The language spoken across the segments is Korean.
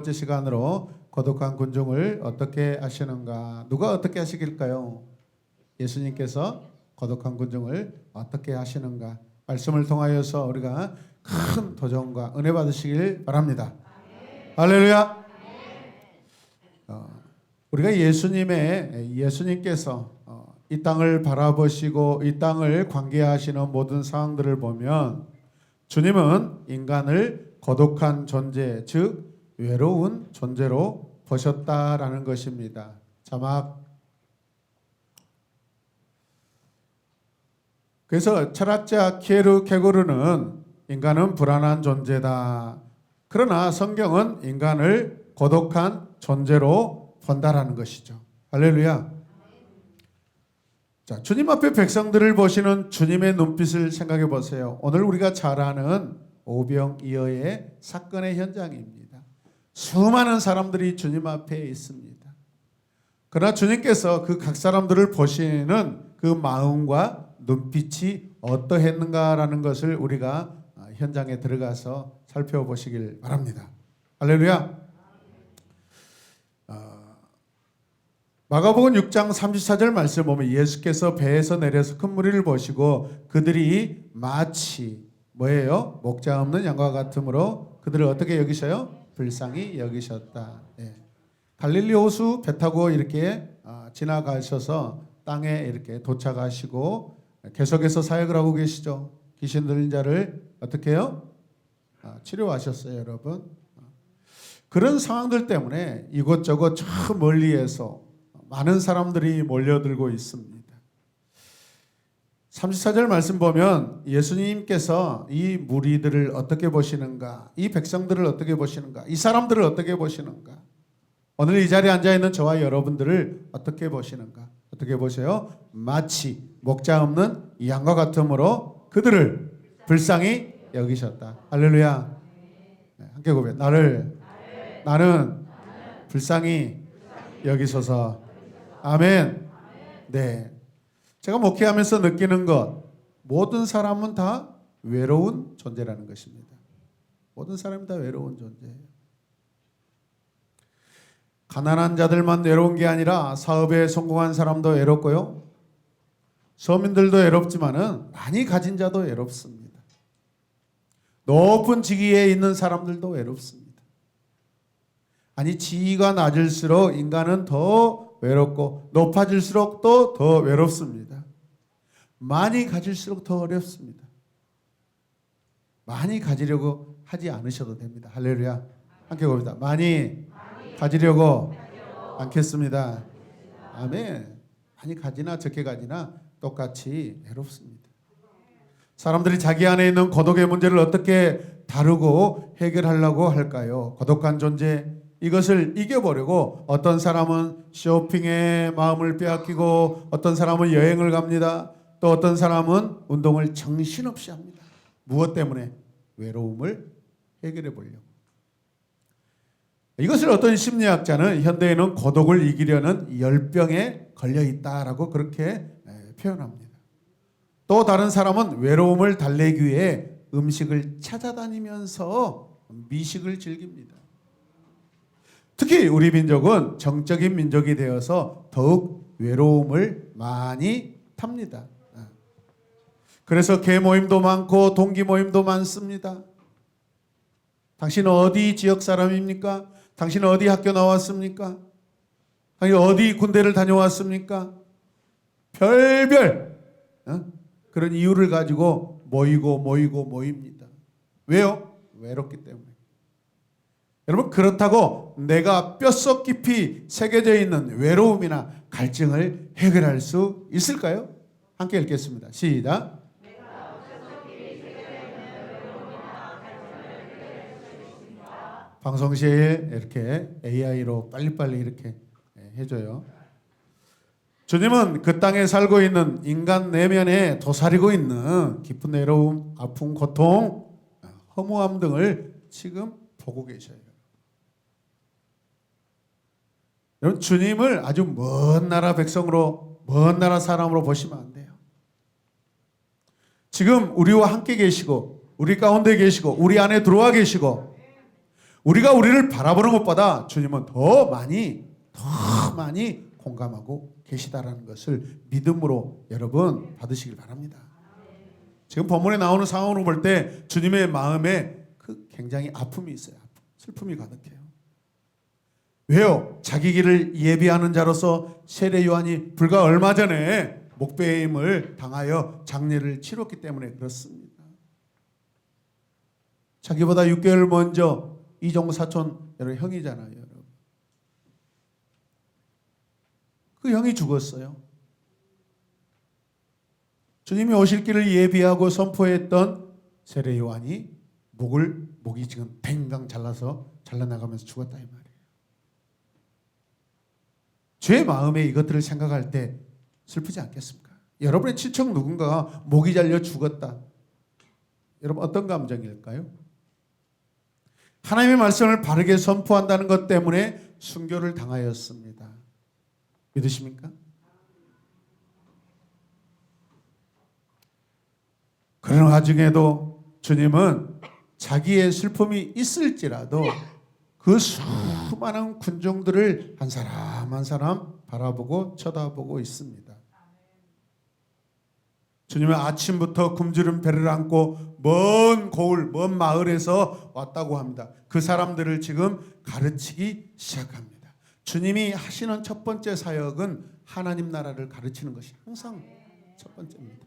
번째 시간으로 거룩한 군중을 어떻게 하시는가? 누가 어떻게 하시길까요? 예수님께서 거룩한 군중을 어떻게 하시는가? 말씀을 통하여서 우리가 큰 도전과 은혜 받으시길 바랍니다. 할렐루야. 우리가 예수님께서 이 땅을 바라보시고 이 땅을 관계하시는 모든 상황들을 보면 주님은 인간을 거룩한 존재, 즉 외로운 존재로 보셨다라는 것입니다. 자막. 그래서 철학자 키에르케고르는 인간은 불안한 존재다. 그러나 성경은 인간을 거룩한 존재로 본다라는 것이죠. 할렐루야. 자, 주님 앞에 백성들을 보시는 주님의 눈빛을 생각해 보세요. 오늘 우리가 잘 아는 오병이어의 사건의 현장입니다. 수많은 사람들이 주님 앞에 있습니다. 그러나 주님께서 그 각 사람들을 보시는 그 마음과 눈빛이 어떠했는가라는 것을 우리가 현장에 들어가서 살펴보시길 바랍니다. 할렐루야. 마가복음 6장 34절 말씀 보면 예수께서 배에서 내려서 큰 무리를 보시고 그들이 마치 뭐예요? 목자 없는 양과 같으므로 그들을 어떻게 여기셔요? 불쌍히 여기셨다. 예. 갈릴리 호수 배 타고 이렇게 지나가셔서 땅에 이렇게 도착하시고 계속해서 사역을 하고 계시죠. 귀신 들린 자를 어떻게 해요? 치료하셨어요, 여러분. 그런 상황들 때문에 이곳저곳 저 멀리에서 많은 사람들이 몰려들고 있습니다. 34절 말씀 보면 예수님께서 이 무리들을 어떻게 보시는가, 이 백성들을 어떻게 보시는가, 이 사람들을 어떻게 보시는가, 오늘 이 자리에 앉아있는 저와 여러분들을 어떻게 보시는가, 어떻게 보세요? 마치 목자 없는 양과 같으므로 그들을 불쌍히 여기셨다. 할렐루야. 네, 함께 고백. 나는 불쌍히 여기소서. 아멘. 네. 제가 목회하면서 느끼는 것, 모든 사람은 다 외로운 존재라는 것입니다. 모든 사람이 다 외로운 존재예요. 가난한 자들만 외로운 게 아니라 사업에 성공한 사람도 외롭고요. 서민들도 외롭지만은 많이 가진 자도 외롭습니다. 높은 직위에 있는 사람들도 외롭습니다. 아니, 지위가 낮을수록 인간은 더 외롭고 높아질수록 또 더 외롭습니다. 많이 가질수록 더 어렵습니다. 많이 가지려고 하지 않으셔도 됩니다. 할렐루야. 함께 봅니다. 많이 가지려고 않겠습니다. 아멘. 많이 가지나 적게 가지나 똑같이 외롭습니다. 사람들이 자기 안에 있는 고독의 문제를 어떻게 다루고 해결하려고 할까요? 고독한 존재, 이것을 이겨보려고 어떤 사람은 쇼핑에 마음을 빼앗기고 어떤 사람은 여행을 갑니다. 또 어떤 사람은 운동을 정신없이 합니다. 무엇 때문에? 외로움을 해결해 보려고. 이것을 어떤 심리학자는 현대에는 고독을 이기려는 열병에 걸려 있다라고 그렇게 표현합니다. 또 다른 사람은 외로움을 달래기 위해 음식을 찾아다니면서 미식을 즐깁니다. 특히 우리 민족은 정적인 민족이 되어서 더욱 외로움을 많이 탑니다. 그래서 개 모임도 많고 동기 모임도 많습니다. 당신은 어디 지역 사람입니까? 당신은 어디 학교 나왔습니까? 당신은 어디 군대를 다녀왔습니까? 별별 그런 이유를 가지고 모입니다. 왜요? 외롭기 때문에. 여러분, 그렇다고 내가 뼛속 깊이 새겨져 있는 외로움이나 갈증을 해결할 수 있을까요? 함께 읽겠습니다. 시작. 방송 시에 이렇게 AI로 빨리빨리 이렇게 해줘요. 주님은 그 땅에 살고 있는 인간 내면에 도사리고 있는 깊은 외로움, 아픔, 고통, 허무함 등을 지금 보고 계셔요. 여러분, 주님을 아주 먼 나라 백성으로, 먼 나라 사람으로 보시면 안 돼요. 지금 우리와 함께 계시고, 우리 가운데 계시고, 우리 안에 들어와 계시고, 우리가 우리를 바라보는 것보다 주님은 더 많이 공감하고 계시다라는 것을 믿음으로 여러분 받으시길 바랍니다. 지금 본문에 나오는 상황으로 볼 때 주님의 마음에 그 굉장히 아픔이 있어요. 슬픔이 가득해요. 왜요? 자기 길을 예비하는 자로서 세례 요한이 불과 얼마 전에 목배임을 당하여 장례를 치렀기 때문에 그렇습니다. 자기보다 6개월 먼저 이종 사촌 여러분 형이잖아요. 여러분. 그 형이 죽었어요. 주님이 오실 길을 예비하고 선포했던 세례 요한이 목이 지금 뱅강 잘라나가면서 죽었다 이 말이에요. 죄의 마음에 이것들을 생각할 때 슬프지 않겠습니까? 여러분의 친척 누군가가 목이 잘려 죽었다. 여러분 어떤 감정일까요? 하나님의 말씀을 바르게 선포한다는 것 때문에 순교를 당하였습니다. 믿으십니까? 그런 와중에도 주님은 자기의 슬픔이 있을지라도 그 수많은 군중들을 한 사람 한 사람 바라보고 쳐다보고 있습니다. 주님은 아침부터 굶주린 배를 안고 먼 고을, 먼 마을에서 왔다고 합니다. 그 사람들을 지금 가르치기 시작합니다. 주님이 하시는 첫 번째 사역은 하나님 나라를 가르치는 것이 항상 첫 번째입니다.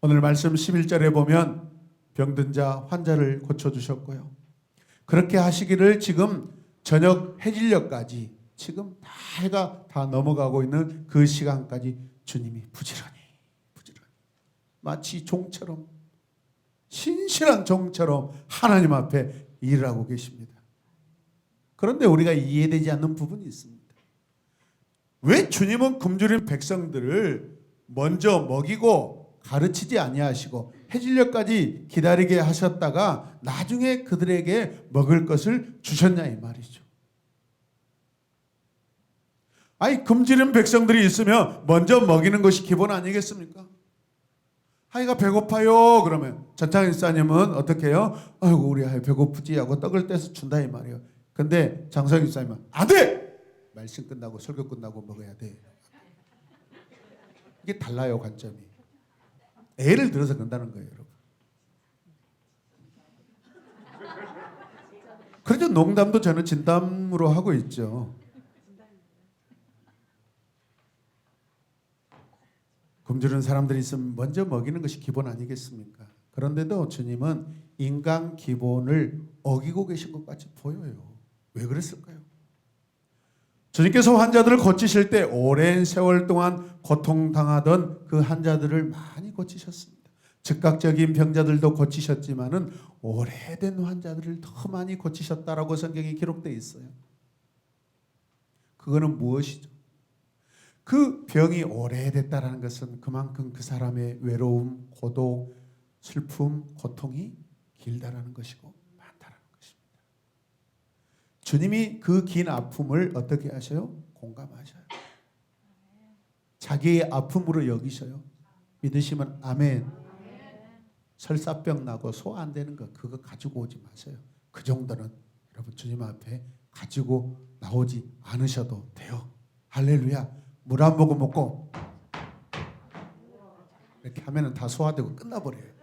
오늘 말씀 11절에 보면 병든 자, 환자를 고쳐주셨고요. 그렇게 하시기를 지금 저녁 해질녘까지 지금 다 해가 다 넘어가고 있는 그 시간까지 주님이 부지런히 마치 종처럼 신실한 종처럼 하나님 앞에 일을 하고 계십니다. 그런데 우리가 이해되지 않는 부분이 있습니다. 왜 주님은 굶주린 백성들을 먼저 먹이고 가르치지 아니하시고 해질녘까지 기다리게 하셨다가 나중에 그들에게 먹을 것을 주셨냐 이 말이죠. 아니 굶주린 백성들이 있으면 먼저 먹이는 것이 기본 아니겠습니까? 아이가 배고파요 그러면 전창 집사님은 어떻게 해요? 아이고 우리 아이 배고프지 하고 떡을 떼서 준다 이 말이에요. 근데 장성 집사님은 안 돼! 말씀 끝나고 설교 끝나고 먹어야 돼. 이게 달라요 관점이. 애를 들어서 그런다는 거예요 여러분. 그래도 농담도 저는 진담으로 하고 있죠. 굶주린 사람들이 있으면 먼저 먹이는 것이 기본 아니겠습니까? 그런데도 주님은 인간 기본을 어기고 계신 것 같이 보여요. 왜 그랬을까요? 주님께서 환자들을 고치실 때 오랜 세월 동안 고통당하던 그 환자들을 많이 고치셨습니다. 즉각적인 병자들도 고치셨지만은 오래된 환자들을 더 많이 고치셨다라고 성경에 기록되어 있어요. 그거는 무엇이죠? 그 병이 오래됐다라는 것은 그만큼 그 사람의 외로움, 고독, 슬픔, 고통이 길다라는 것이고 많다라는 것입니다. 주님이 그 긴 아픔을 어떻게 하셔요? 공감하셔요. 자기의 아픔으로 여기셔요. 믿으시면 아멘. 설사병 나고 소화 안 되는 거 그거 가지고 오지 마세요. 그 정도는 여러분 주님 앞에 가지고 나오지 않으셔도 돼요. 할렐루야. 물 한 모금 먹고 이렇게 하면은 다 소화되고 끝나버려요.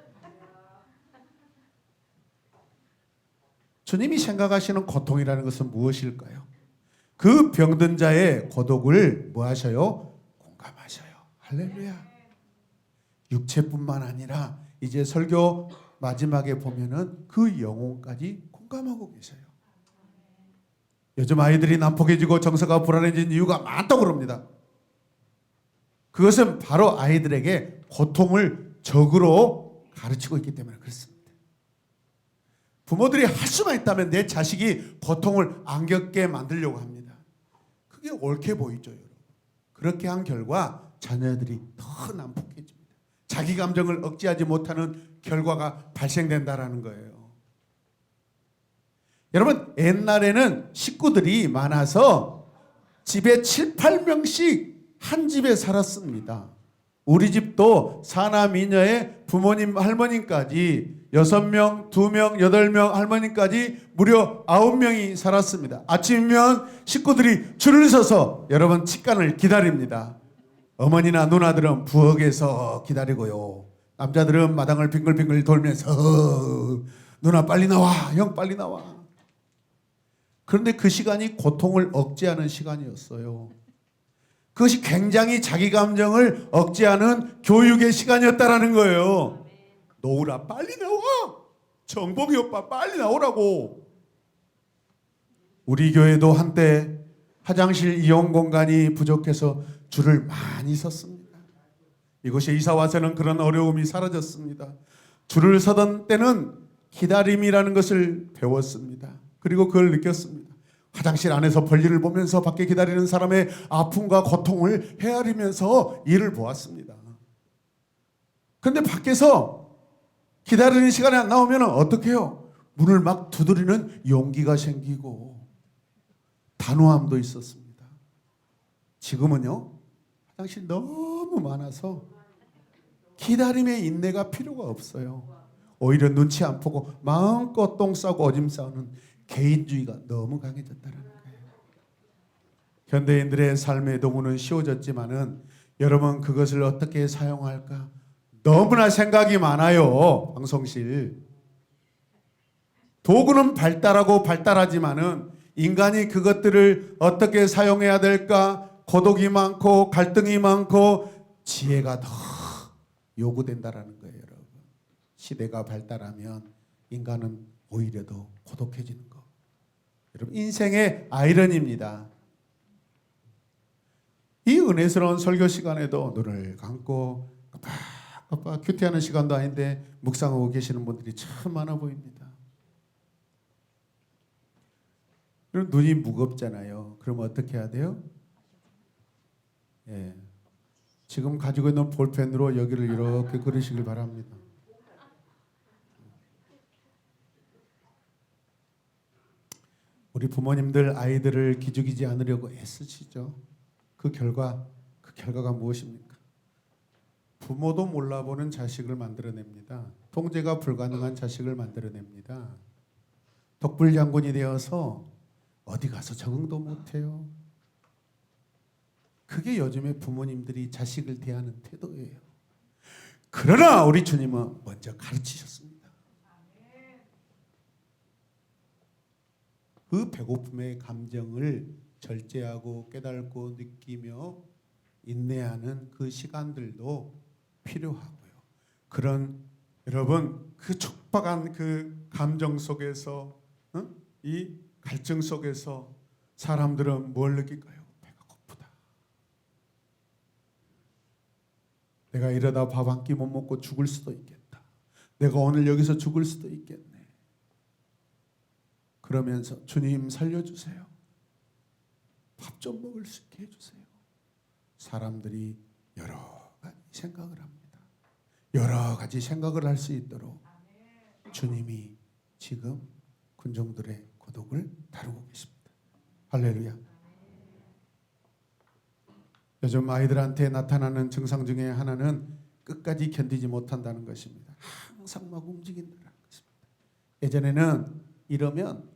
주님이 생각하시는 고통이라는 것은 무엇일까요? 그 병든 자의 고독을 뭐 하셔요? 공감하셔요. 할렐루야. 육체뿐만 아니라 이제 설교 마지막에 보면은 그 영혼까지 공감하고 계세요. 요즘 아이들이 난폭해지고 정서가 불안해진 이유가 많다고 그럽니다. 그것은 바로 아이들에게 고통을 적으로 가르치고 있기 때문에 그렇습니다. 부모들이 할 수만 있다면 내 자식이 고통을 안 겪게 만들려고 합니다. 그게 옳게 보이죠, 여러분. 그렇게 한 결과 자녀들이 더 난폭해집니다. 자기 감정을 억제하지 못하는 결과가 발생된다라는 거예요. 여러분, 옛날에는 식구들이 많아서 집에 7, 8명씩 한 집에 살았습니다. 우리 집도 사남이녀의 부모님 할머님까지 6명, 2명, 8명 할머니까지 무려 9명이 살았습니다. 아침이면 식구들이 줄을 서서 여러분 직간을 기다립니다. 어머니나 누나들은 부엌에서 기다리고요. 남자들은 마당을 빙글빙글 돌면서 누나 빨리 나와, 형 빨리 나와. 그런데 그 시간이 고통을 억제하는 시간이었어요. 그것이 굉장히 자기 감정을 억제하는 교육의 시간이었다라는 거예요. 노우라 빨리 나와. 정복이 오빠 빨리 나오라고. 우리 교회도 한때 화장실 이용 공간이 부족해서 줄을 많이 섰습니다. 이곳에 이사 와서는 그런 어려움이 사라졌습니다. 줄을 서던 때는 기다림이라는 것을 배웠습니다. 그리고 그걸 느꼈습니다. 화장실 안에서 볼일을 보면서 밖에 기다리는 사람의 아픔과 고통을 헤아리면서 일을 보았습니다. 그런데 밖에서 기다리는 시간이 안 나오면 어떻게 해요? 문을 막 두드리는 용기가 생기고 단호함도 있었습니다. 지금은요, 화장실 너무 많아서 기다림의 인내가 필요가 없어요. 오히려 눈치 안 보고 마음껏 똥 싸고 오줌 싸는 개인주의가 너무 강해졌다는 거예요. 현대인들의 삶의 도구는 쉬워졌지만은 여러분 그것을 어떻게 사용할까? 너무나 생각이 많아요. 방송실. 도구는 발달하고 발달하지만은 인간이 그것들을 어떻게 사용해야 될까? 고독이 많고 갈등이 많고 지혜가 더 요구된다라는 거예요, 여러분. 시대가 발달하면 인간은 오히려 더 고독해지는 거. 여러분 인생의 아이러니입니다. 이 은혜스러운 설교 시간에도 눈을 감고 깜빡깜빡 큐티하는 시간도 아닌데 묵상하고 계시는 분들이 참 많아 보입니다. 그럼 눈이 무겁잖아요. 그럼 어떻게 해야 돼요? 예. 지금 가지고 있는 볼펜으로 여기를 이렇게 그리시길 바랍니다. 우리 부모님들 아이들을 기죽이지 않으려고 애쓰시죠. 그 결과가 무엇입니까? 부모도 몰라보는 자식을 만들어냅니다. 통제가 불가능한 자식을 만들어냅니다. 독불장군이 되어서 어디 가서 적응도 못해요. 그게 요즘에 부모님들이 자식을 대하는 태도예요. 그러나 우리 주님은 먼저 가르치셨습니다. 그 배고픔의 감정을 절제하고 깨닫고 느끼며 인내하는 그 시간들도 필요하고요. 그런 여러분 그 촉박한 그 감정 속에서 이 갈증 속에서 사람들은 뭘 느낄까요? 배가 고프다. 내가 이러다 밥 한 끼 못 먹고 죽을 수도 있겠다. 내가 오늘 여기서 죽을 수도 있겠네. 그러면서 주님 살려주세요. 밥 좀 먹을 수 있게 해주세요. 사람들이 여러 가지 생각을 합니다. 여러 가지 생각을 할 수 있도록 주님이 지금 군종들의 고독을 다루고 계십니다. 할렐루야. 요즘 아이들한테 나타나는 증상 중에 하나는 끝까지 견디지 못한다는 것입니다. 항상 막 움직인다는 것입니다. 예전에는 이러면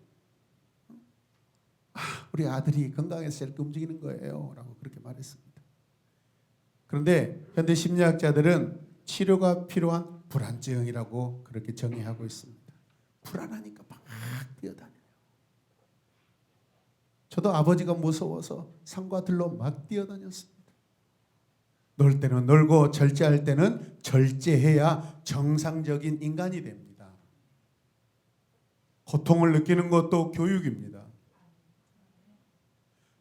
우리 아들이 건강해서 이렇게 움직이는 거예요 라고 그렇게 말했습니다. 그런데 현대 심리학자들은 치료가 필요한 불안증이라고 그렇게 정의하고 있습니다. 불안하니까 막 뛰어다녀요. 저도 아버지가 무서워서 산과 들로 막 뛰어다녔습니다. 놀 때는 놀고 절제할 때는 절제해야 정상적인 인간이 됩니다. 고통을 느끼는 것도 교육입니다.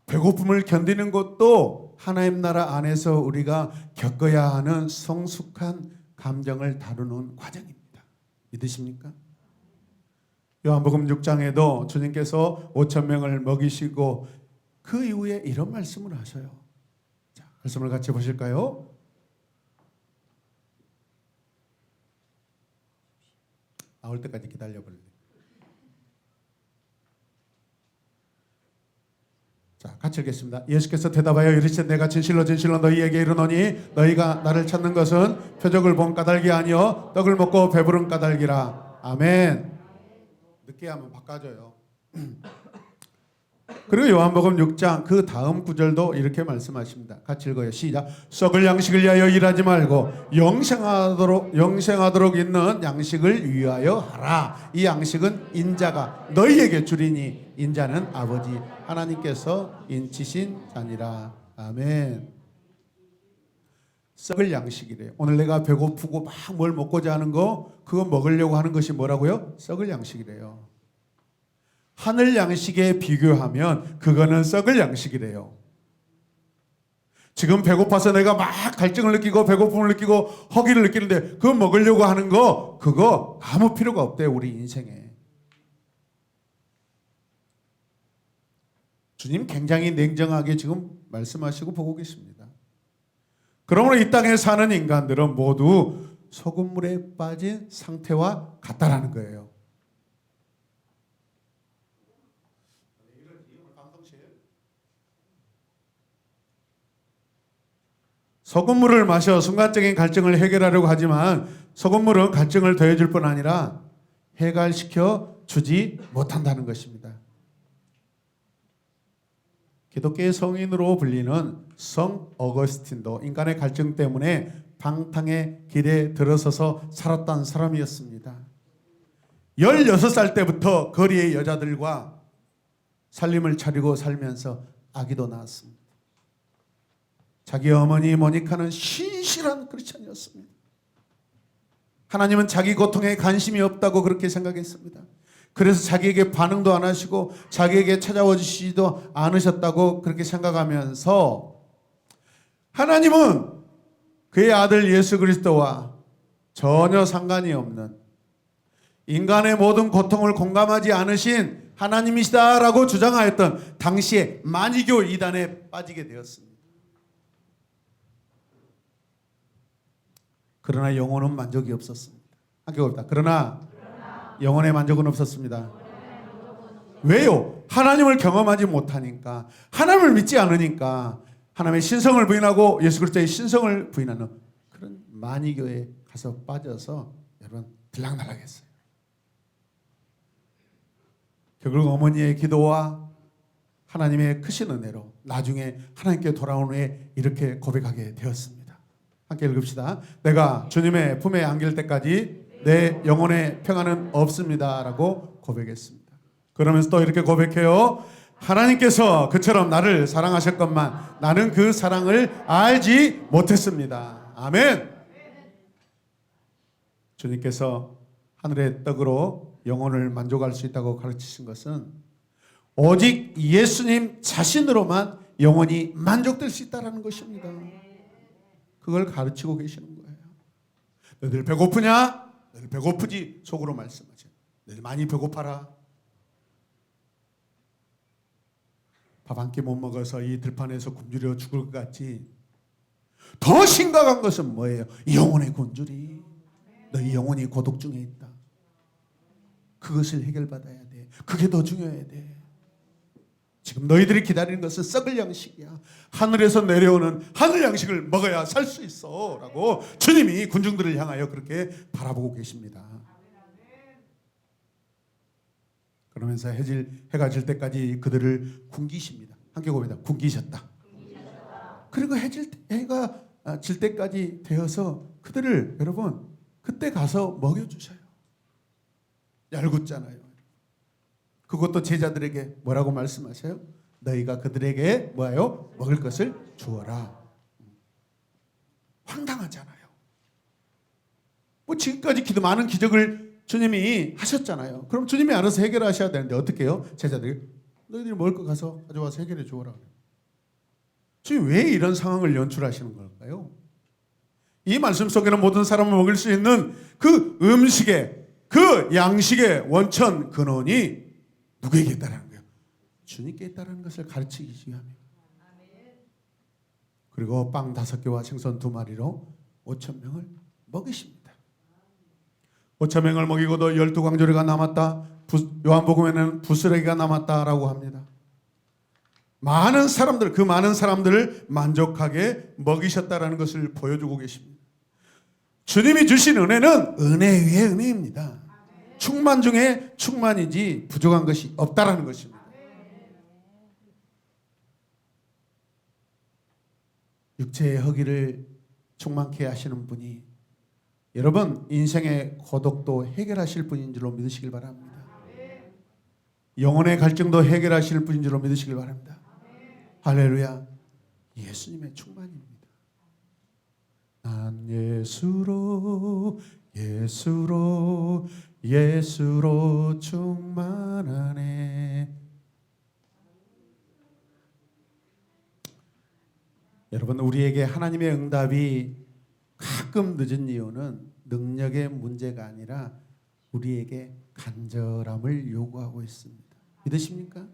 배고픔을 견디는 것도 하나님 나라 안에서 우리가 겪어야 하는 성숙한 감정을 다루는 과정입니다. 믿으십니까? 요한복음 6장에도 주님께서 5,000명을 먹이시고 그 이후에 이런 말씀을 하셔요. 자, 말씀을 같이 보실까요? 나올 때까지 기다려볼래. 자, 같이 읽겠습니다. 예수께서 대답하여 이르시되 내가 진실로 진실로 너희에게 이르노니 너희가 나를 찾는 것은 표적을 본 까닭이 아니요 떡을 먹고 배부른 까닭이라. 아멘. 늦게 하면 바꿔줘요. 그리고 요한복음 6장 그 다음 구절도 이렇게 말씀하십니다. 같이 읽어요. 시작. 썩을 양식을 위하여 일하지 말고 영생하도록 있는 양식을 위하여 하라. 이 양식은 인자가 너희에게 주리니 인자는 아버지 하나님께서 인치신 자니라. 아멘. 썩을 양식이래요. 오늘 내가 배고프고 막 뭘 먹고자 하는 거 그거 먹으려고 하는 것이 뭐라고요? 썩을 양식이래요. 하늘 양식에 비교하면 그거는 썩을 양식이래요. 지금 배고파서 내가 막 갈증을 느끼고 배고픔을 느끼고 허기를 느끼는데 그거 먹으려고 하는 거 그거 아무 필요가 없대요. 우리 인생에. 주님 굉장히 냉정하게 지금 말씀하시고 보고 계십니다. 그러므로 이 땅에 사는 인간들은 모두 소금물에 빠진 상태와 같다라는 거예요. 소금물을 마셔 순간적인 갈증을 해결하려고 하지만 소금물은 갈증을 더해줄 뿐 아니라 해갈시켜 주지 못한다는 것입니다. 기독교의 성인으로 불리는 성 어거스틴도 인간의 갈증 때문에 방탕의 길에 들어서서 살았던 사람이었습니다. 16살 때부터 거리의 여자들과 살림을 차리고 살면서 아기도 낳았습니다. 자기 어머니 모니카는 신실한 크리스천이었습니다. 하나님은 자기 고통에 관심이 없다고 그렇게 생각했습니다. 그래서 자기에게 반응도 안 하시고 자기에게 찾아와 주시지도 않으셨다고 그렇게 생각하면서 하나님은 그의 아들 예수 그리스도와 전혀 상관이 없는 인간의 모든 고통을 공감하지 않으신 하나님이시다라고 주장하였던 당시의 만이교 이단에 빠지게 되었습니다. 그러나 영혼은 만족이 없었습니다. 함께 봅니다. 그러나 영혼의 만족은 없었습니다. 왜요? 하나님을 경험하지 못하니까, 하나님을 믿지 않으니까, 하나님의 신성을 부인하고 예수 그리스도의 신성을 부인하는 그런 만이교에 가서 빠져서 여러분 들락날락했어요. 결국 어머니의 기도와 하나님의 크신 은혜로 나중에 하나님께 돌아온 후에 이렇게 고백하게 되었습니다. 함께 읽읍시다. 내가 주님의 품에 안길 때까지 내 영혼의 평안은 없습니다 라고 고백했습니다. 그러면서 또 이렇게 고백해요. 하나님께서 그처럼 나를 사랑하셨건만 나는 그 사랑을 알지 못했습니다. 아멘. 주님께서 하늘의 떡으로 영혼을 만족할 수 있다고 가르치신 것은 오직 예수님 자신으로만 영혼이 만족될 수 있다는 것입니다. 그걸 가르치고 계시는 거예요. 너희들 배고프냐? 너희들 배고프지? 속으로 말씀하세요. 너희들 많이 배고파라. 밥 한 끼 못 먹어서 이 들판에서 굶주려 죽을 것 같지? 더 심각한 것은 뭐예요? 영혼의 곤줄이. 너희 영혼이 고독 중에 있다. 그것을 해결받아야 돼. 그게 더 중요해야 돼. 지금 너희들이 기다리는 것은 썩을 양식이야. 하늘에서 내려오는 하늘 양식을 먹어야 살 수 있어 라고 주님이 군중들을 향하여 그렇게 바라보고 계십니다. 그러면서 해가 질 때까지 그들을 굶기십니다. 함께 봅니다. 굶기셨다. 그리고 해가 질 때까지 되어서 그들을 여러분 그때 가서 먹여주셔요. 얄궂잖아요. 그것도 제자들에게 뭐라고 말씀하세요? 너희가 그들에게 뭐예요? 먹을 것을 주어라. 황당하잖아요. 뭐 지금까지 많은 기적을 주님이 하셨잖아요. 그럼 주님이 알아서 해결하셔야 되는데 어떻게 해요? 제자들이 너희들이 먹을 거 가서 가져와서 해결해 주어라. 주님 왜 이런 상황을 연출하시는 걸까요? 이 말씀 속에는 모든 사람을 먹일 수 있는 그 음식의 그 양식의 원천 근원이 누구에게 있다는 거예요? 주님께 있다는 것을 가르치기 위함이에요. 그리고 빵 5개와 생선 2마리로 5,000명을 먹이십니다. 5,000명을 먹이고도 12광조리가 남았다. 요한복음에는 부스러기가 남았다라고 합니다. 많은 사람들, 그 많은 사람들을 만족하게 먹이셨다라는 것을 보여주고 계십니다. 주님이 주신 은혜는 은혜 위에 은혜입니다. 충만 중에 충만이지 부족한 것이 없다라는 것입니다. 육체의 허기를 충만케 하시는 분이 여러분 인생의 고독도 해결하실 분인 줄로 믿으시길 바랍니다. 영혼의 갈증도 해결하실 분인 줄로 믿으시길 바랍니다. 할렐루야. 예수님의 충만입니다. 난 예수로 예수로 예수로 충만하네. 여러분, 우리에게 하나님의 응답이 가끔 늦은 이유는 능력의 문제가 아니라 우리에게 간절함을 요구하고 있습니다. 믿으십니까?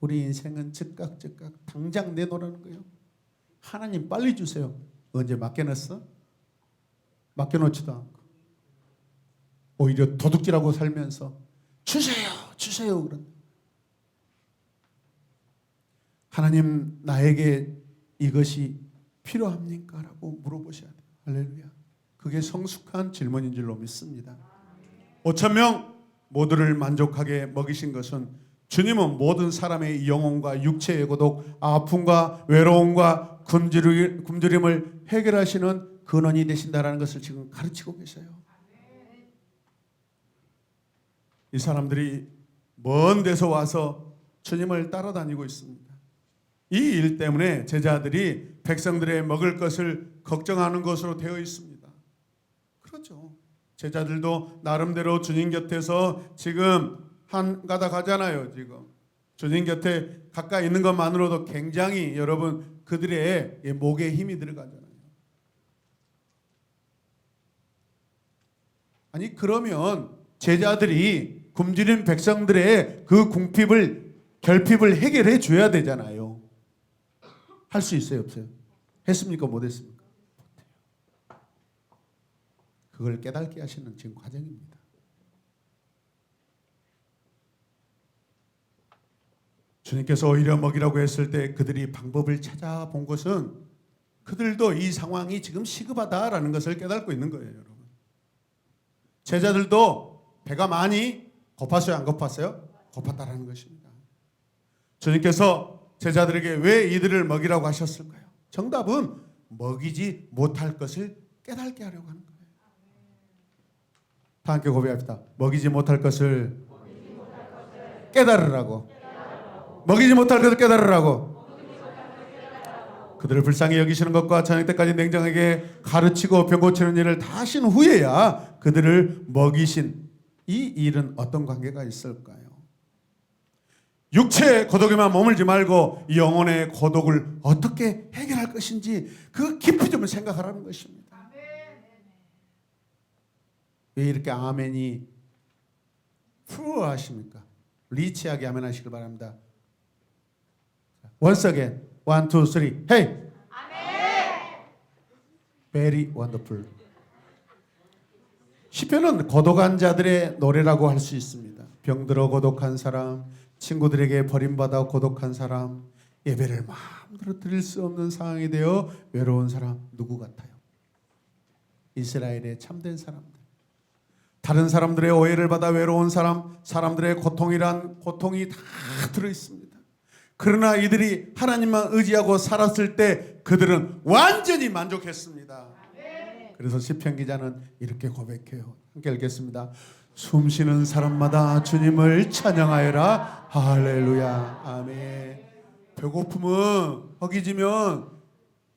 우리 인생은 즉각 당장 내놓으라는 거예요. 하나님 빨리 주세요. 언제 맡겨놨어? 맡겨놓지도 않고 오히려 도둑질하고 살면서 주세요 그런. 하나님 나에게 이것이 필요합니까? 라고 물어보셔야 돼요. 할렐루야. 그게 성숙한 질문인 줄로 믿습니다. 5,000명 모두를 만족하게 먹이신 것은 주님은 모든 사람의 영혼과 육체의 고독, 아픔과 외로움과 굶주림을 해결하시는 근원이 되신다라는 것을 지금 가르치고 계셔요. 이 사람들이 먼 데서 와서 주님을 따라다니고 있습니다. 이 일 때문에 제자들이 백성들의 먹을 것을 걱정하는 것으로 되어 있습니다. 그렇죠. 제자들도 나름대로 주님 곁에서 지금 한 가닥 하잖아요. 지금 주님 곁에 가까이 있는 것만으로도 굉장히 여러분 그들의 목에 힘이 들어가잖아요. 아니 그러면 제자들이 굶주린 백성들의 그 결핍을 해결해 줘야 되잖아요. 할 수 있어요, 없어요? 했습니까, 못 했습니까? 못해요. 그걸 깨닫게 하시는 지금 과정입니다. 주님께서 오히려 먹이라고 했을 때 그들이 방법을 찾아본 것은 그들도 이 상황이 지금 시급하다라는 것을 깨닫고 있는 거예요, 여러분. 제자들도 배가 많이 고팠어요, 안 고팠어요? 고팠다라는 것입니다. 주님께서 제자들에게 왜 이들을 먹이라고 하셨을까요? 정답은 먹이지 못할 것을 깨닫게 하려고 하는 거예요. 다 함께 고백합시다. 먹이지 못할 것을 깨달으라고. 먹이지 못할 것을 깨달으라고. 그들을 불쌍히 여기시는 것과 저녁 때까지 냉정하게 가르치고 병 고치는 일을 다 하신 후에야 그들을 먹이신 이 일은 어떤 관계가 있을까요? 육체의 고독에만 머물지 말고 영혼의 고독을 어떻게 해결할 것인지 그 깊이 좀 생각하라는 것입니다. 왜 이렇게 아멘이 프로하십니까? 리치하게 아멘 하시길 바랍니다. Once again, 1, 2, 3, hey! 아멘! Very wonderful. 시편은 고독한 자들의 노래라고 할 수 있습니다. 병들어 고독한 사람, 친구들에게 버림받아 고독한 사람, 예배를 마음대로 드릴 수 없는 상황이 되어 외로운 사람 누구 같아요? 이스라엘의 참된 사람들. 다른 사람들의 오해를 받아 외로운 사람, 사람들의 고통이란 고통이 다 들어있습니다. 그러나 이들이 하나님만 의지하고 살았을 때 그들은 완전히 만족했습니다. 그래서 시편 기자는 이렇게 고백해요. 함께 읽겠습니다. 숨쉬는 사람마다 주님을 찬양하여라. 할렐루야. 아멘. 배고픔은 허기지면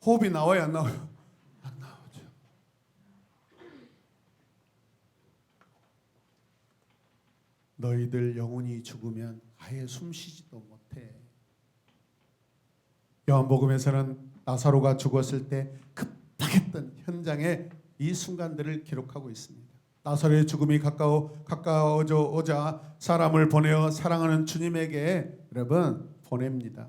호흡이 나와요, 안 나와요? 안 나오죠. 너희들 영혼이 죽으면 아예 숨쉬지도 못해. 요한복음에서는 나사로가 죽었을 때 급박했던 현장의 이 순간들을 기록하고 있습니다. 나사로의 죽음이 가까워져 오자 사람을 보내어 사랑하는 주님에게 여러분 보냅니다.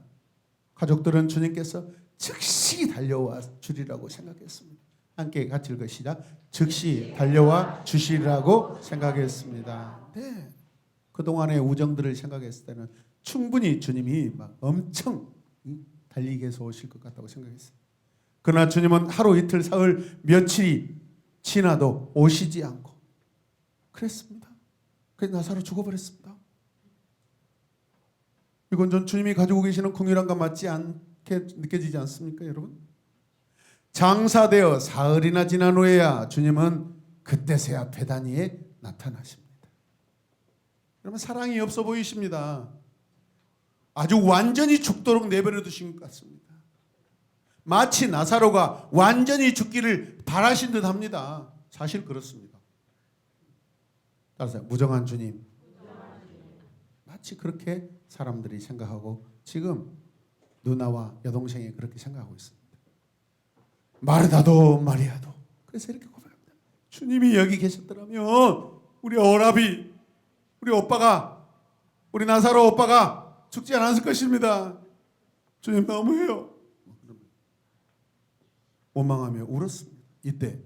가족들은 주님께서 즉시 달려와 주리라고 생각했습니다. 함께 같이 읽어 시작. 즉시 달려와 주시리라고 생각했습니다. 네. 그동안의 우정들을 생각했을 때는 충분히 주님이 막 엄청 달리게 해서 오실 것 같다고 생각했어요. 그러나 주님은 하루 이틀 사흘 며칠이 지나도 오시지 않고 그랬습니다. 그래서 나사로 죽어버렸습니다. 이건 전 주님이 가지고 계시는 긍휼함과 맞지 않게 느껴지지 않습니까, 여러분? 장사되어 사흘이나 지난 후에야 주님은 그때서야 베다니에 나타나십니다. 여러분, 사랑이 없어 보이십니다. 아주 완전히 죽도록 내버려 두신 것 같습니다. 마치 나사로가 완전히 죽기를 바라신 듯 합니다. 사실 그렇습니다. 따라서 무정한 주님, 마치 그렇게 사람들이 생각하고 지금 누나와 여동생이 그렇게 생각하고 있습니다. 마르다도 마리아도 그래서 이렇게 고백합니다. 주님이 여기 계셨더라면 우리 오라비, 우리 오빠가, 우리 나사로 오빠가 죽지 않았을 것입니다. 주님 너무해요. 원망하며 울었습니다. 이때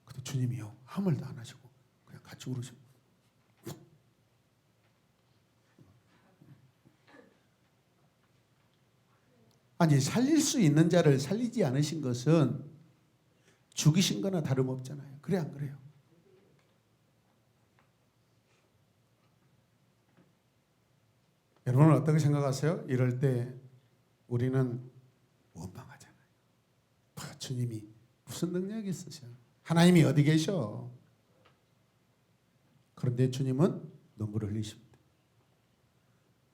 그때 주님이요 아무 말도 안 하시고 그냥 같이 울으셨고, 아니 살릴 수 있는 자를 살리지 않으신 것은 죽이신 거나 다름없잖아요. 그래 안 그래요? 여러분은 어떻게 생각하세요? 이럴 때 우리는 원망하잖아요. 주님이 무슨 능력이 있으셔? 하나님이 어디 계셔? 그런데 주님은 눈물을 흘리십니다.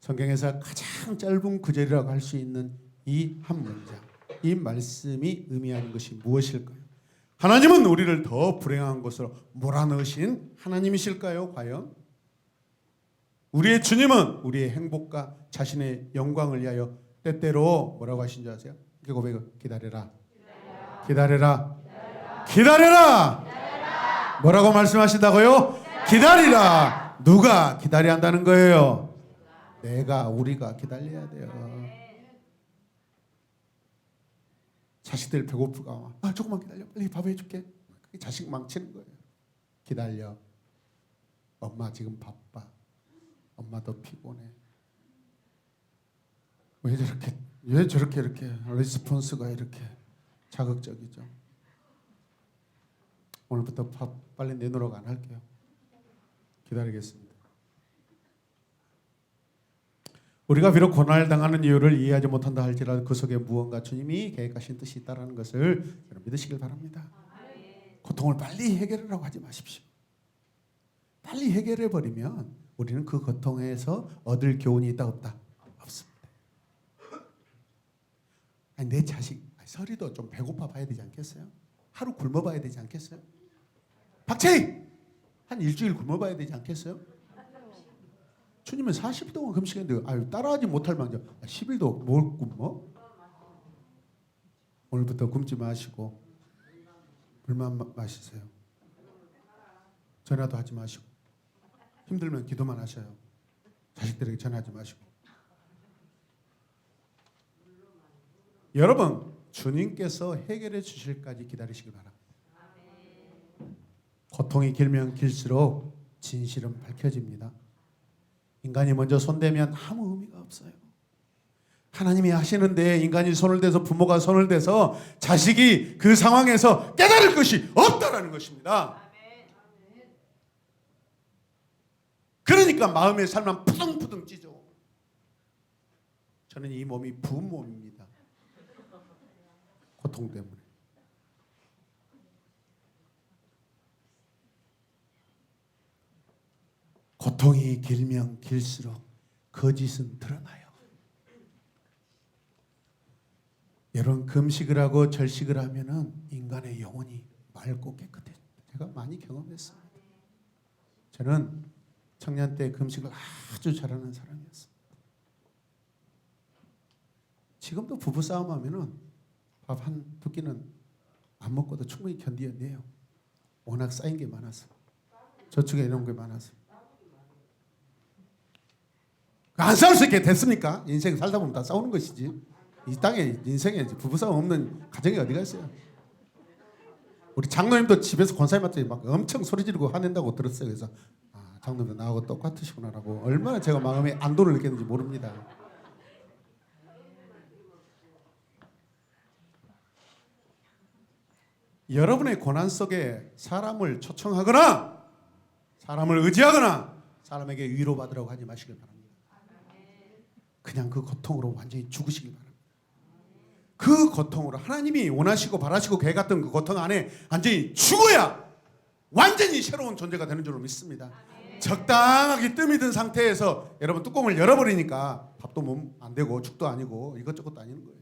성경에서 가장 짧은 구절이라고 할 수 있는 이 한 문장, 이 말씀이 의미하는 것이 무엇일까요? 하나님은 우리를 더 불행한 곳으로 몰아넣으신 하나님이실까요? 과연? 우리의 주님은 우리의 행복과 자신의 영광을 위하여 때때로 뭐라고 하신 줄 아세요? 이렇게 고백을 기다려라. 기다려라. 기다려라. 뭐라고 말씀하신다고요? 기다리라. 누가 기다려야 한다는 거예요? 내가, 우리가 기다려야 돼요. 자식들 배고프가 조금만 기다려. 빨리 밥 해줄게. 그게 자식 망치는 거예요. 기다려. 엄마 지금 바빠. 엄마도 피곤해. 왜 저렇게 이렇게 리스폰스가 이렇게 자극적이죠? 오늘부터 밥 빨리 내놓으라고 안 할게요. 기다리겠습니다. 우리가 비록 고난을 당하는 이유를 이해하지 못한다 할지라도 그 속에 무언가 주님이 계획하신 뜻이 있다는 것을 여러분 믿으시길 바랍니다. 고통을 빨리 해결하라고 하지 마십시오. 빨리 해결해 버리면 우리는 그 고통에서 얻을 교훈이 있다 없다? 없습니다. 아니, 내 자식 설이도 좀 배고파 봐야 되지 않겠어요? 하루 굶어 봐야 되지 않겠어요? 박채희! 한 일주일 굶어 봐야 되지 않겠어요? 주님은 40일 동안 금식했는데 따라하지 못할 망정 10일도 뭘 굶어? 오늘부터 굶지 마시고 물만 마시세요. 전화도 하지 마시고 힘들면 기도만 하셔요. 자식들에게 전화하지 마시고. 여러분, 주님께서 해결해 주실까지 기다리시길 바랍니다. 고통이 길면 길수록 진실은 밝혀집니다. 인간이 먼저 손대면 아무 의미가 없어요. 하나님이 하시는데 인간이 손을 대서, 부모가 손을 대서 자식이 그 상황에서 깨달을 것이 없다라는 것입니다. 그러니까 마음의 살만 푸둥푸둥 찢어. 저는 이 몸이 부은 몸입니다. 고통 때문에. 고통이 길면 길수록 거짓은 드러나요. 여러분, 금식을 하고 절식을 하면은 인간의 영혼이 맑고 깨끗해요. 제가 많이 경험했습니다. 저는 청년 때 금식을 아주 잘하는 사람이었습니다. 지금도 부부싸움 하면은 밥 한 두 끼는 안 먹고도 충분히 견디어내요. 워낙 쌓인 게 많아서, 저축해 놓은 게 많아서. 안 싸울 수 있게 됐습니까? 인생 살다 보면 다 싸우는 것이지. 이 땅에 인생에 부부싸움 없는 가정이 어디가 있어요? 우리 장로님도 집에서 권사님한테 막 엄청 소리 지르고 화낸다고 들었어요. 그래서 장로도 나하고 똑같으시구나라고 얼마나 제가 마음에 안도를 느꼈는지 모릅니다. 여러분의 고난 속에 사람을 초청하거나 사람을 의지하거나 사람에게 위로받으라고 하지 마시길 바랍니다. 그냥 그 고통으로 완전히 죽으시길 바랍니다. 그 고통으로 하나님이 원하시고 바라시고 계획했던 그 고통 안에 완전히 죽어야 완전히 새로운 존재가 되는 줄로 믿습니다. 적당하게 뜸이 든 상태에서 여러분 뚜껑을 열어버리니까 밥도 몸 안 되고 죽도 아니고 이것저것도 아닌 거예요.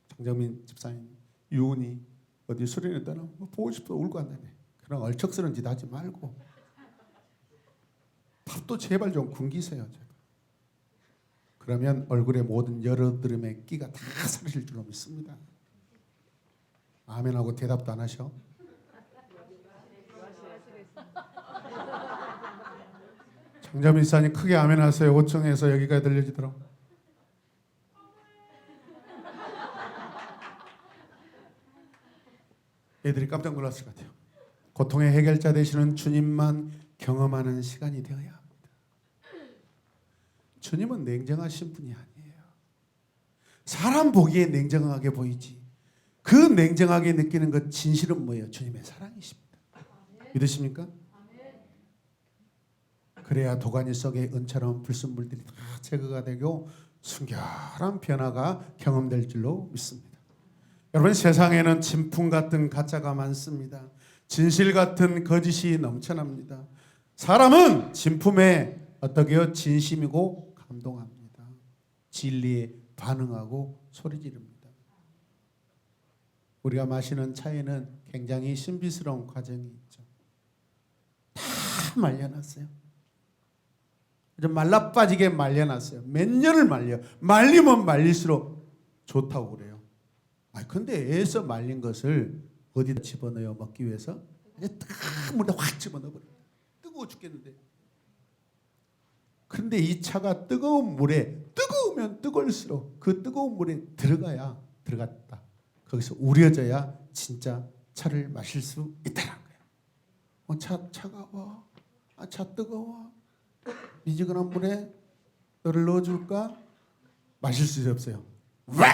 장정민 집사님 유은이 어디 수련회 떠나 뭐 보고 싶어 울고 한다네. 그런 얼척스러운 짓 하지 말고 밥도 제발 좀 굶기세요. 제발. 그러면 얼굴에 모든 여러드름의 끼가 다 사라질 줄로 믿습니다. 아멘하고 대답도 안 하셔. 장정민 집사님 크게 아멘하세요. 5층에서 여기까지 들려지도록. 애들이 깜짝 놀랐을 것 같아요. 고통의 해결자 되시는 주님만 경험하는 시간이 되어야 합니다. 주님은 냉정하신 분이 아니에요. 사람 보기에 냉정하게 보이지 그 냉정하게 느끼는 것 진실은 뭐예요? 주님의 사랑이십니다. 믿으십니까? 그래야 도가니 속의 은처럼 불순물들이 다 제거가 되고 순결한 변화가 경험될 줄로 믿습니다. 여러분 세상에는 진품 같은 가짜가 많습니다. 진실 같은 거짓이 넘쳐납니다. 사람은 진품에 어떻게요? 진심이고 감동합니다. 진리에 반응하고 소리 지릅니다. 우리가 마시는 차에는 굉장히 신비스러운 과정이 있죠. 다 말려놨어요. 좀 말라빠지게 말려놨어요. 몇 년을 말려. 말리면 말릴수록 좋다고 그래요. 근데 애써 말린 것을 어디다 집어넣어요? 먹기 위해서? 이제 뜨거운 물에 확 집어넣어버려요. 뜨거워 죽겠는데. 그런데 이 차가 뜨거운 물에 뜨거우면 뜨거울수록 그 뜨거운 물에 들어갔다. 거기서 우려져야 진짜 차를 마실 수 있다는 거예요. 차 차가워. 차 뜨거워. 미지근한 물에 너를 넣어줄까? 마실 수 없어요. 왜?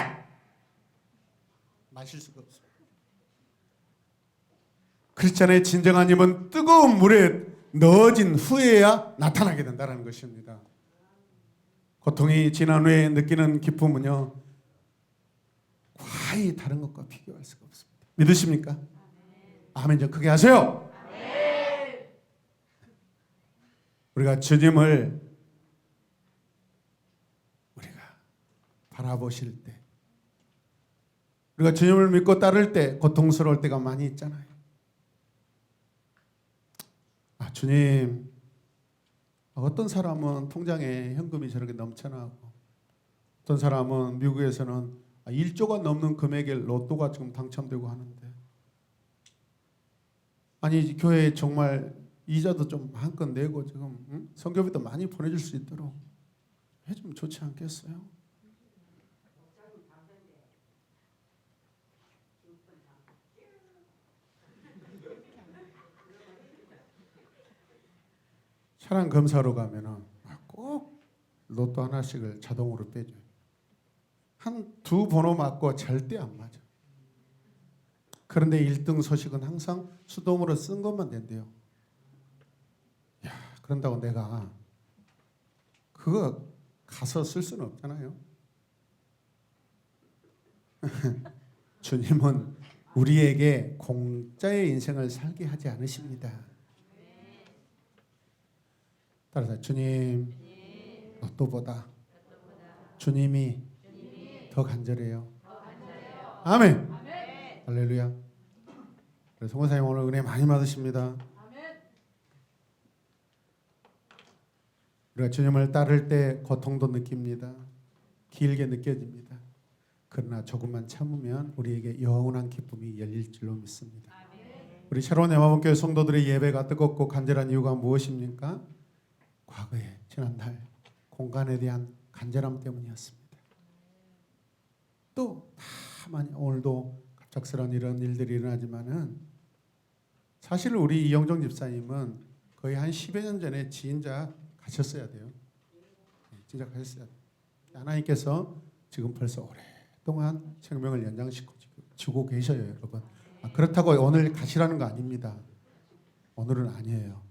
마실 수가 없어요. 그렇잖아요. 진정한 힘은 뜨거운 물에 넣어진 후에야 나타나게 된다는 것입니다. 고통이 지난 후에 느끼는 기쁨은요, 과히 다른 것과 비교할 수가 없습니다. 믿으십니까? 아멘 좀 크게 하세요. 우리가 주님을 우리가 바라보실 때, 우리가 주님을 믿고 따를 때 고통스러울 때가 많이 있잖아요. 주님, 어떤 사람은 통장에 현금이 저렇게 넘쳐나고 어떤 사람은 미국에서는 1조가 넘는 금액의 로또가 지금 당첨되고 하는데, 아니 교회에 정말 이자도 좀 한껏 내고 지금 선교비도 많이 보내줄 수 있도록 해주면 좋지 않겠어요? 차량 검사로 가면은 꼭 로또 하나씩을 자동으로 빼줘요. 한 두 번호 맞고 절대 안 맞아. 그런데 1등 소식은 항상 수동으로 쓴 것만 된대요. 그런다고 내가 그거 가서 쓸 수는 없잖아요. 주님은 우리에게 공짜의 인생을 살게 하지 않으십니다. 따라서 주님, 로또보다 주님이 더 간절해요. 아멘. 할렐루야. 성모사님 오늘 은혜 많이 받으십니다. 우리가 주님을 따를 때 고통도 느낍니다. 길게 느껴집니다. 그러나 조금만 참으면 우리에게 영원한 기쁨이 열릴 줄로 믿습니다. 우리 새로운 대마봉교회 성도들의 예배가 뜨겁고 간절한 이유가 무엇입니까? 과거에 지난날 공간에 대한 간절함 때문이었습니다. 또 다만 오늘도 갑작스러운 이런 일들이 일어나지만은 사실 우리 이영종 집사님은 거의 한 10여 년 전에 지인자 가셨어야 돼요. 진짜 가셨어야 돼요. 하나님께서 지금 벌써 오랫동안 생명을 연장시키고 계셔요, 여러분. 그렇다고 오늘 가시라는 거 아닙니다. 오늘은 아니에요.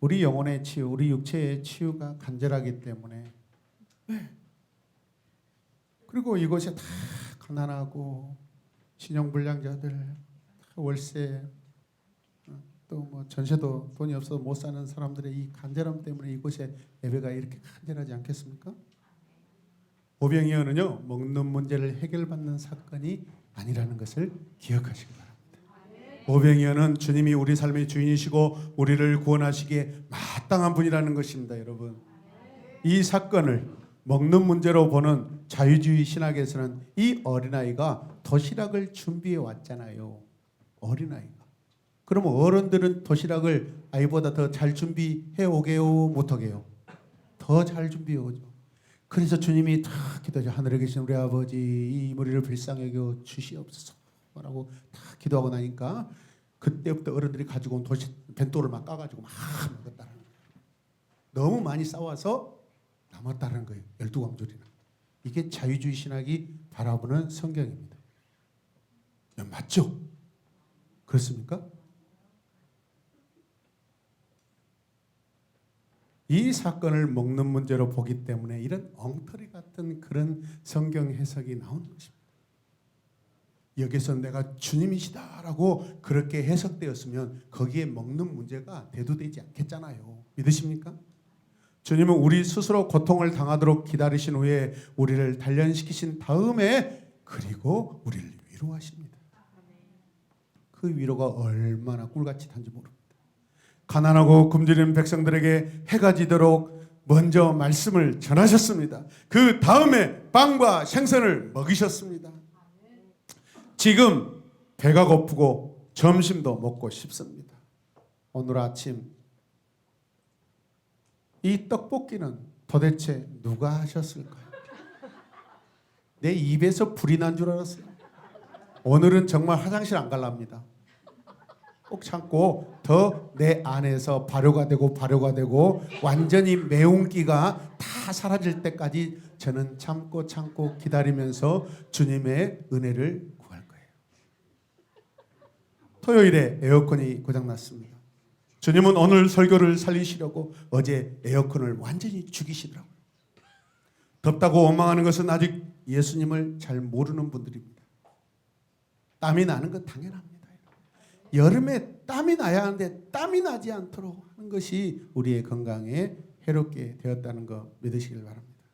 우리 영혼의 치유, 우리 육체의 치유가 간절하기 때문에 그리고 이곳에 다 가난하고 신용불량자들, 월세, 또 뭐 전세도 돈이 없어서 못 사는 사람들의 이 간절함 때문에 이곳에 예배가 이렇게 간절하지 않겠습니까? 오병이어는요, 먹는 문제를 해결받는 사건이 아니라는 것을 기억하시기 바랍니다. 오병이어는 주님이 우리 삶의 주인이시고 우리를 구원하시기에 마땅한 분이라는 것입니다, 여러분. 이 사건을 먹는 문제로 보는 자유주의 신학에서는 이 어린아이가 도시락을 준비해 왔잖아요. 어린아이가. 그러면 어른들은 도시락을 아이보다 더 잘 준비해 오게요, 못하게요? 더 잘 준비해 오죠. 그래서 주님이 다 기도하죠. 하늘에 계신 우리 아버지, 이 무리를 불쌍히 여겨 주시옵소서 라고 다 기도하고 나니까 그때부터 어른들이 가지고 온 벤또를 막 까가지고 막 먹었다는 거예요. 너무 많이 싸워서 남았다는 거예요. 12광줄이나. 이게 자유주의 신학이 바라보는 성경입니다. 맞죠? 그렇습니까? 이 사건을 먹는 문제로 보기 때문에 이런 엉터리 같은 그런 성경 해석이 나오는 것입니다. 여기서 내가 주님이시다라고 그렇게 해석되었으면 거기에 먹는 문제가 대두되지 않겠잖아요. 믿으십니까? 주님은 우리 스스로 고통을 당하도록 기다리신 후에 우리를 단련시키신 다음에 그리고 우리를 위로하십니다. 그 위로가 얼마나 꿀같이 단지 모릅니다. 가난하고 굶주린 백성들에게 해가 지도록 먼저 말씀을 전하셨습니다. 그 다음에 빵과 생선을 먹이셨습니다. 지금 배가 고프고 점심도 먹고 싶습니다. 오늘 아침 이 떡볶이는 도대체 누가 하셨을까요? 내 입에서 불이 난 줄 알았어요. 오늘은 정말 화장실 안 갈랍니다. 꼭 참고 더 내 안에서 발효가 되고 완전히 매운기가 다 사라질 때까지 저는 참고 기다리면서 주님의 은혜를 구할 거예요. 토요일에 에어컨이 고장났습니다. 주님은 오늘 설교를 살리시려고 어제 에어컨을 완전히 죽이시더라고요. 덥다고 원망하는 것은 아직 예수님을 잘 모르는 분들입니다. 땀이 나는 건 당연합니다. 여름에 땀이 나야 하는데 땀이 나지 않도록 하는 것이 우리의 건강에 해롭게 되었다는 거 믿으시길 바랍니다.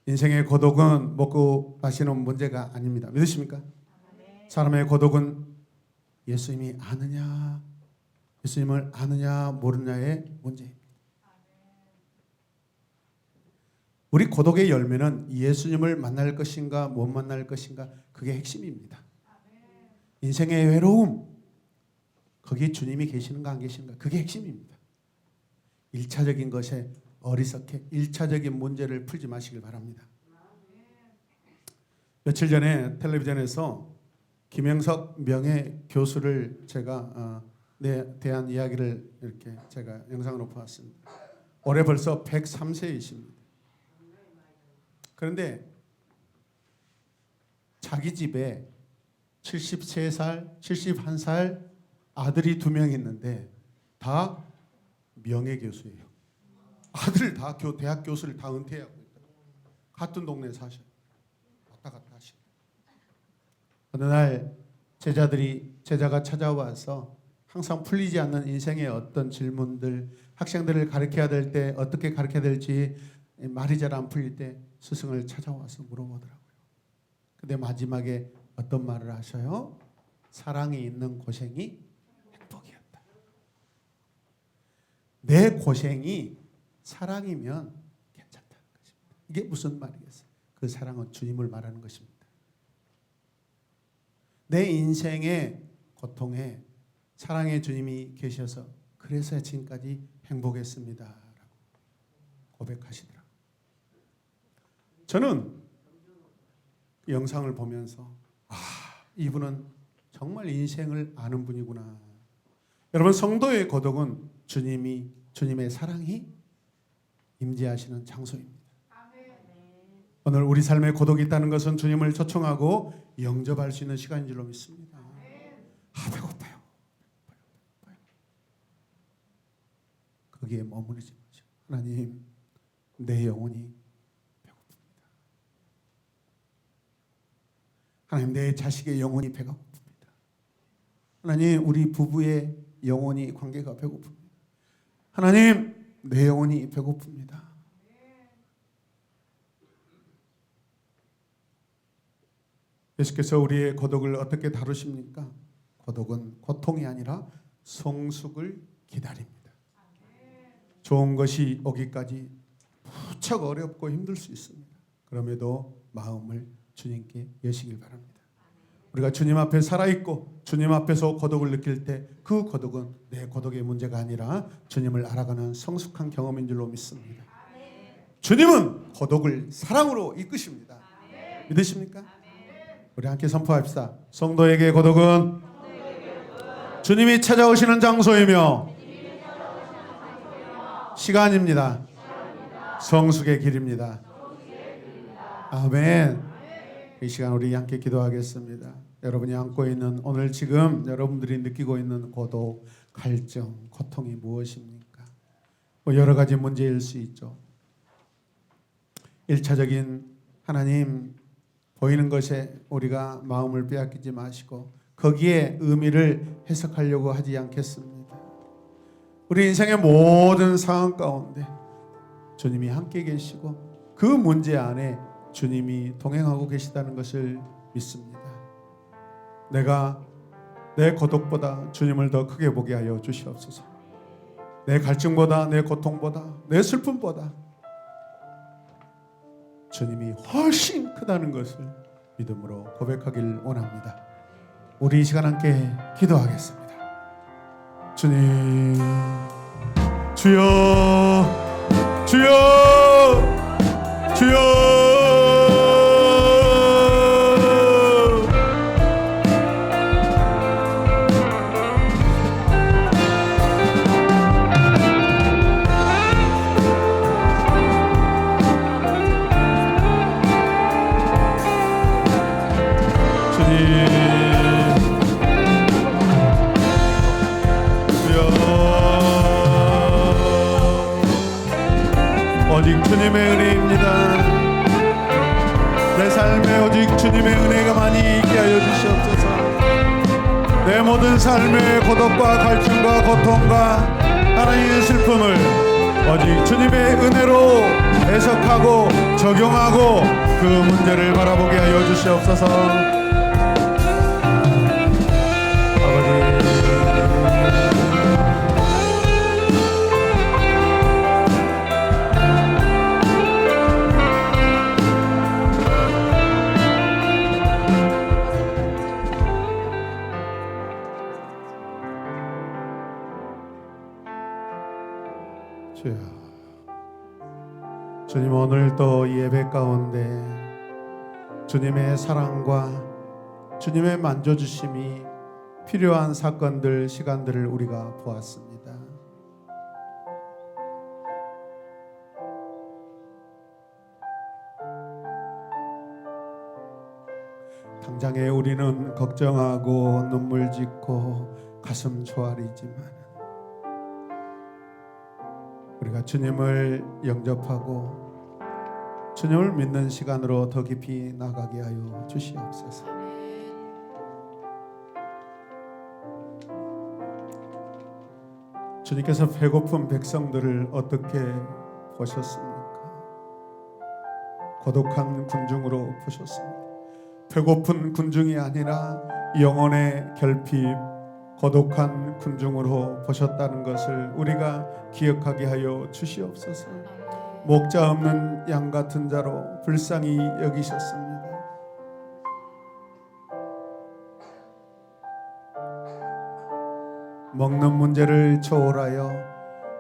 인생의 고독은 먹고 마시는 문제가 아닙니다. 믿으십니까? 사람의 고독은 예수님이 아느냐, 예수님을 아느냐 모르느냐의 문제입니다. 우리 고독의 열매는 예수님을 만날 것인가 못 만날 것인가 그게 핵심입니다. 인생의 외로움, 거기에 주님이 계시는가 안 계시는가 그게 핵심입니다. 1차적인 것에 어리석게 1차적인 문제를 풀지 마시길 바랍니다. 며칠 전에 텔레비전에서 김영석 명예교수를 제가 대한 이야기를 이렇게 제가 영상으로 보았습니다. 올해 벌써 103세이십니다. 그런데 자기 집에 73살, 71살 아들이 2명 있는데 다 명예교수예요. 아들 다 대학 교수를 다 은퇴하고 있더라고요. 같은 동네에 사셔요. 왔다 갔다 하시고. 어느 날 제자가 찾아와서 항상 풀리지 않는 인생의 어떤 질문들, 학생들을 가르쳐야 될 때 어떻게 가르쳐야 될지 말이 잘 안 풀릴 때 스승을 찾아와서 물어보더라고요. 근데 마지막에 어떤 말을 하셔요? 사랑이 있는 고생이 행복이었다. 내 고생이 사랑이면 괜찮다는 것입니다. 이게 무슨 말이겠어요? 그 사랑은 주님을 말하는 것입니다. 내 인생의 고통에 사랑의 주님이 계셔서 그래서 지금까지 행복했습니다 라고 고백하시더라고요. 저는 영상을 보면서 이분은 정말 인생을 아는 분이구나. 여러분, 성도의 고독은 주님의 사랑이 임재하시는 장소입니다. 오늘 우리 삶에 고독이 있다는 것은 주님을 초청하고 영접할 수 있는 시간인 줄로 믿습니다. 배고파요. 거기에 머무르지 마시고, 하나님, 내 영혼이 배고픕니다. 하나님, 내 자식의 영혼이 배가 고픕니다. 하나님, 우리 부부의 영혼이 관계가 배고픕니다. 하나님, 내 영혼이 배고픕니다. 예수께서 우리의 고독을 어떻게 다루십니까? 고독은 고통이 아니라 성숙을 기다립니다. 좋은 것이 오기까지 무척 어렵고 힘들 수 있습니다. 그럼에도 마음을 주님께 여시길 바랍니다. 우리가 주님 앞에 살아있고 주님 앞에서 고독을 느낄 때 그 고독은 내 고독의 문제가 아니라 주님을 알아가는 성숙한 경험인 줄로 믿습니다. 주님은 고독을 사랑으로 이끄십니다. 믿으십니까? 우리 함께 선포합시다. 성도에게 고독은 주님이 찾아오시는 장소이며 시간입니다. 성숙의 길입니다. 아멘. 이 시간 우리 함께 기도하겠습니다. 여러분이 안고 있는, 오늘 지금 여러분들이 느끼고 있는 고독, 갈증, 고통이 무엇입니까? 여러 가지 문제일 수 있죠. 1차적인 하나님 보이는 것에 우리가 마음을 빼앗기지 마시고 거기에 의미를 해석하려고 하지 않겠습니다. 우리 인생의 모든 상황 가운데 주님이 함께 계시고 그 문제 안에 주님이 동행하고 계시다는 것을 믿습니다. 내가 내 고독보다 주님을 더 크게 보게 하여 주시옵소서. 내 갈증보다, 내 고통보다, 내 슬픔보다 주님이 훨씬 크다는 것을 믿음으로 고백하길 원합니다. 우리 이 시간 함께 기도하겠습니다. 주님, 주여, 주여, 주여. 오직 주님의 은혜입니다. 내 삶에 오직 주님의 은혜가 많이 있게 하여 주시옵소서. 내 모든 삶의 고독과 갈증과 고통과 하나님의 슬픔을 오직 주님의 은혜로 해석하고 적용하고 그 문제를 바라보게 하여 주시옵소서. 주님, 오늘 또 예배 가운데 주님의 사랑과 주님의 만져주심이 필요한 사건들, 시간들을 우리가 보았습니다. 당장에 우리는 걱정하고 눈물 짓고 가슴 조아리지만 우리가 주님을 영접하고 주님을 믿는 시간으로 더 깊이 나가게 하여 주시옵소서. 주님께서 배고픈 백성들을 어떻게 보셨습니까? 고독한 군중으로 보셨습니다. 배고픈 군중이 아니라 영혼의 결핍, 고독한 군중으로 보셨다는 것을 우리가 기억하게 하여 주시옵소서. 목자 없는 양 같은 자로 불쌍히 여기셨습니다. 먹는 문제를 초월하여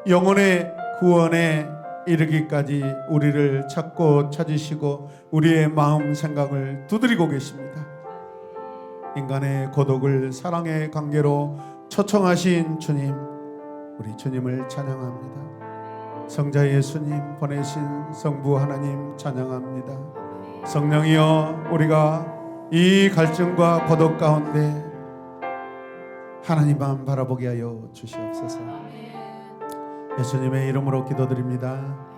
영혼의 구원에 이르기까지 우리를 찾고 찾으시고 우리의 마음 생각을 두드리고 계십니다. 인간의 고독을 사랑의 관계로 초청하신 주님, 우리 주님을 찬양합니다. 성자 예수님 보내신 성부 하나님 찬양합니다. 성령이여, 우리가 이 갈증과 고독 가운데 하나님만 바라보게 하여 주시옵소서. 예수님의 이름으로 기도드립니다.